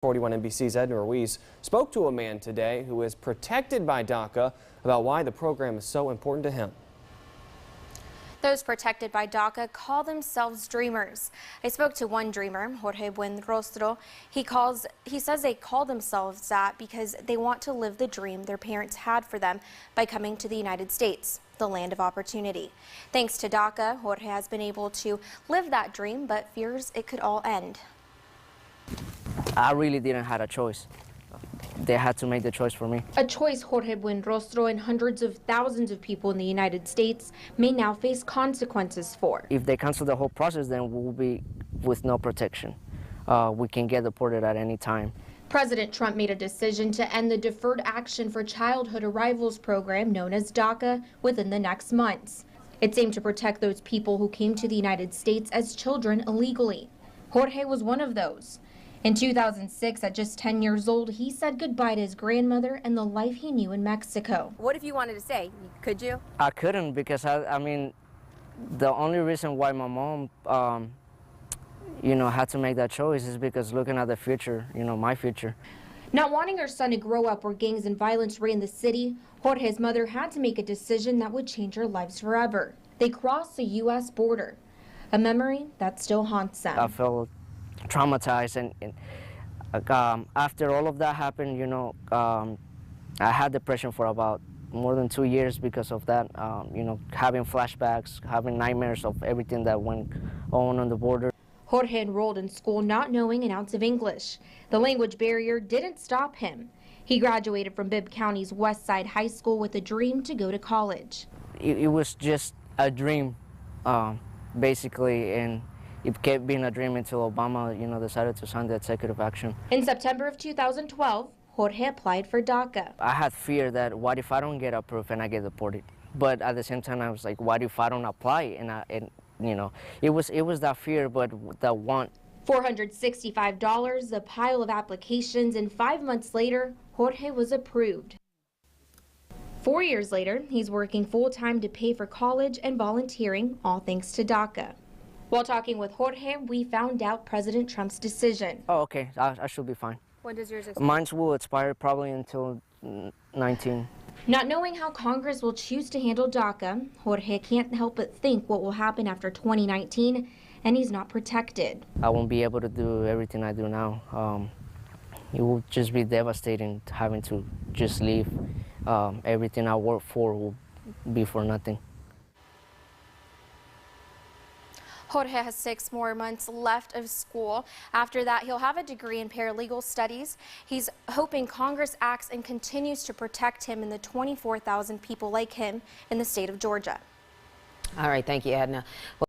41 NBC's Edna Ruiz spoke to a man today who is protected by DACA about why the program is so important to him. Those protected by DACA call themselves dreamers. I spoke to one dreamer, Jorge Buenrostro. He says they call themselves that because they want to live the dream their parents had for them by coming to the United States, the land of opportunity. Thanks to DACA, Jorge has been able to live that dream, but fears it could all end. I really didn't have a choice. They had to make the choice for me. A choice Jorge Buenrostro and hundreds of thousands of people in the United States may now face consequences for. If they cancel the whole process, then we'll be with no protection. We can get deported at any time. President Trump made a decision to end the Deferred Action for Childhood Arrivals program known as DACA within the next months. It's aimed to protect those people who came to the United States as children illegally. Jorge was one of those. In 2006, at just 10 years old, he said goodbye to his grandmother and the life he knew in Mexico. What if you wanted to stay? Could you? I couldn't because, I mean, the only reason why my mom, had to make that choice is because looking at the future, my future. Not wanting her son to grow up where gangs and violence ran the city, Jorge's mother had to make a decision that would change their lives forever. They crossed the U.S. border, a memory that still haunts them. I felt traumatized, and after all of that happened, I had depression for about more than 2 years because of that, having flashbacks, having nightmares of everything that went on the border. Jorge enrolled in school not knowing an ounce of English. The language barrier didn't stop him. He graduated from Bibb County's West Side High School with a dream to go to college. It was just a dream, basically, and it kept being a dream until Obama, decided to sign the executive action. In September of 2012, Jorge applied for DACA. I had fear that what if I don't get approved and I get deported? But at the same time, I was like, what if I don't apply? And it was that fear, but that want. $465, a pile of applications, and 5 months later, Jorge was approved. 4 years later, he's working full-time to pay for college and volunteering, all thanks to DACA. While talking with Jorge, we found out President Trump's decision. Oh, okay. I should be fine. When does yours expire? Mine will expire probably until 19. Not knowing how Congress will choose to handle DACA, Jorge can't help but think what will happen after 2019, and he's not protected. I won't be able to do everything I do now. It will just be devastating having to just leave. Everything I work for will be for nothing. Jorge has 6 more months left of school. After that, he'll have a degree in paralegal studies. He's hoping Congress acts and continues to protect him and the 24,000 people like him in the state of Georgia. All right, thank you, Edna.